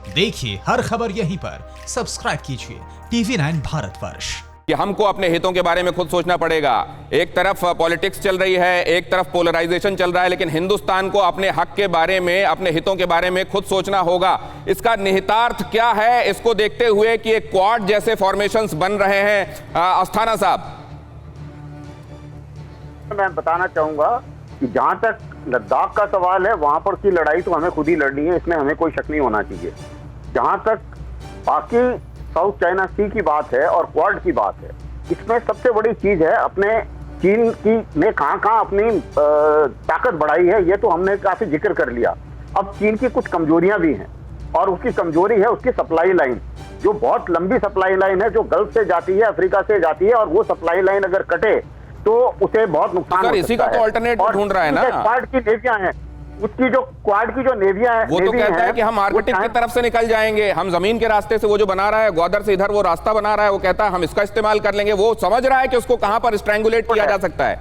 देखिए हर खबर यहीं पर, सब्सक्राइब कीजिए TV9 भारतवर्ष। कि हमको अपने हितों के बारे में खुद सोचना पड़ेगा। एक तरफ पॉलिटिक्स चल रही है, एक तरफ पोलराइजेशन चल रहा है, लेकिन हिंदुस्तान को अपने हक के बारे में, अपने हितों के बारे में खुद सोचना होगा। इसका निहितार्थ क्या है, इसको देखते हुए कि एक क्वाड जैसे फॉर्मेशंस बन रहे हैं। अस्थाना साहब, मैं बताना चाहूंगा कि जहां तक लद्दाख का सवाल है, वहां पर की लड़ाई तो हमें खुद ही लड़नी है, इसमें हमें कोई शक नहीं होना चाहिए। जहां तक बाकी साउथ चाइना सी की बात है और क्वाड की बात है, इसमें सबसे बड़ी चीज है अपने चीन की ने कहां अपनी ताकत बढ़ाई है, ये तो हमने काफी जिक्र कर लिया। अब चीन की कुछ कमजोरियां भी हैं और उसकी कमजोरी है उसकी सप्लाई लाइन, जो बहुत लंबी सप्लाई लाइन है, जो गल्फ से जाती है, अफ्रीका से जाती है, और वो सप्लाई लाइन अगर कटे तो उसे बहुत नुकसान हो सकता है। इसी का तो अल्टरनेटिव ढूंढ रहा है ना। क्वाड की नेवियां हैं, उसकी जो क्वाड की जो नेवियां है, वो तो कहता है कि हम आर्कटिक की तरफ से निकल जाएंगे, हम जमीन के रास्ते से, वो जो बना रहा है ग्वादर से इधर वो रास्ता बना रहा है, वो कहता है हम इसका इस्तेमाल कर लेंगे। वो समझ रहा है कि उसको कहां पर स्ट्रैंगुलेट किया जा सकता है।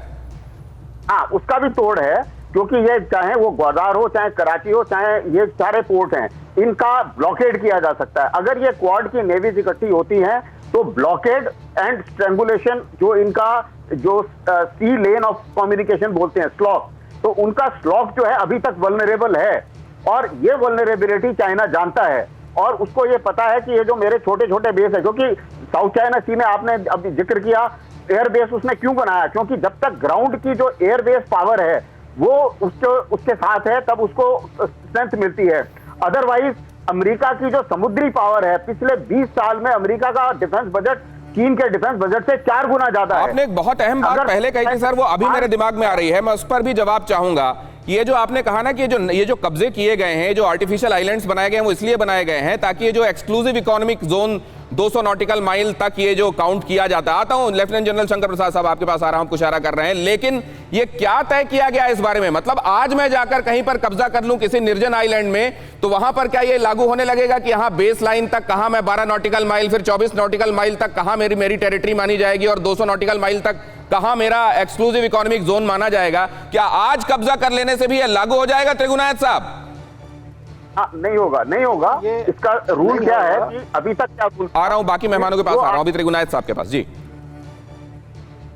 हाँ, उसका भी तोड़ है, क्योंकि ये चाहे वो ग्वादार हो, चाहे कराची हो, चाहे ये सारे पोर्ट हैं, इनका ब्लॉकेड किया जा सकता है। अगर ये क्वाड की नेवीज इकट्ठी होती हैं तो ब्लॉकेड एंड स्ट्रैंगुलेशन, जो इनका जो सी लेन ऑफ कम्युनिकेशन बोलते हैं, स्लॉक, तो उनका स्लॉक जो है अभी तक वल्नरेबल है, और ये वल्नरेबिलिटी चाइना जानता है, और उसको ये पता है कि ये जो मेरे छोटे छोटे बेस है, क्योंकि साउथ चाइना सी में आपने अभी जिक्र किया एयर बेस उसने क्यों बनाया, क्योंकि जब तक ग्राउंड की जो एयर बेस पावर है वो उसके साथ है, तब उसको स्ट्रेंथ मिलती है। अदरवाइज अमेरिका की जो समुद्री पावर है, पिछले 20 साल में अमेरिका का डिफेंस बजट चीन के डिफेंस बजट से 4 गुना ज्यादा है। आपने एक बहुत अहम बात पहले कही थी सर, वो अभी मेरे दिमाग में आ रही है, मैं उस पर भी जवाब चाहूंगा। ये जो आपने कहा ना कि ये जो कब्जे किए गए हैं, जो आर्टिफिशियल आइलैंड्स बनाए गए हैं, वो इसलिए बनाए गए हैं ताकि ये जो exclusive economic zone 200 nautical mile तक ये जो काउंट किया जाता है। आता हूं लेफ्टिनेंट जनरल शंकर प्रसाद साहब आपके पास आ रहा हूं, कुछ इशारा कर रहे हैं, लेकिन ये क्या तय किया गया इस बारे में? मतलब आज मैं जाकर कहीं पर कब्जा कर लूं किसी निर्जन आइलैंड में, तो वहां पर क्या ये लागू होने लगेगा कि यहां बेस लाइन तक कहां मैं 12 नॉटिकल माइल, फिर 24 नॉटिकल माइल तक कहां मेरी टेरिटरी मानी जाएगी, और 200 नॉटिकल माइल तक कहां मेरा एक्सक्लूसिव इकोनॉमिक जोन माना जाएगा? क्या आज कब्जा कर लेने से भी यह लागू हो जाएगा त्रिगुनायत साहब? नहीं होगा, नहीं होगा। इसका रूल क्या है कि अभी तक क्या रूल, आ रहा हूं बाकी मेहमानों के पास आ रहा हूं, अभी त्रिगुनायत साहब के पास। जी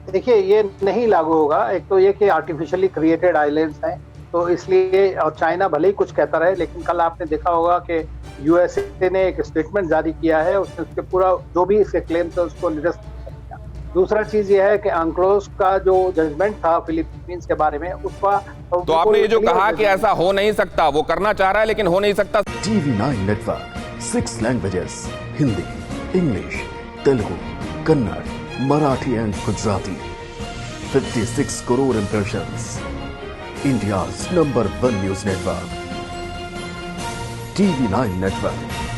देखिए, ये नहीं लागू होगा। एक तो ये कि आर्टिफिशियली क्रिएटेड आइलैंड्स हैं, तो इसलिए, और चाइना भले ही कुछ कहता रहे, लेकिन कल आपने देखा होगा कि यूएसए ने एक स्टेटमेंट जारी किया है, उसने उसके पूरा जो भी इसके क्लेम थे उसको निरस्त कर दिया। दूसरा चीज ये है कि अंक्लोज का जो जजमेंट था फिलीपींस के बारे में, उसका तो आपने ये जो कहा कि ऐसा हो नहीं सकता, वो करना चाह रहा है लेकिन हो नहीं सकता। TV9 network 6 languages, Hindi, English, Telugu, Kannada, Marathi and Gujarati, 56 crore impressions, India's number 1 news network, TV9 network.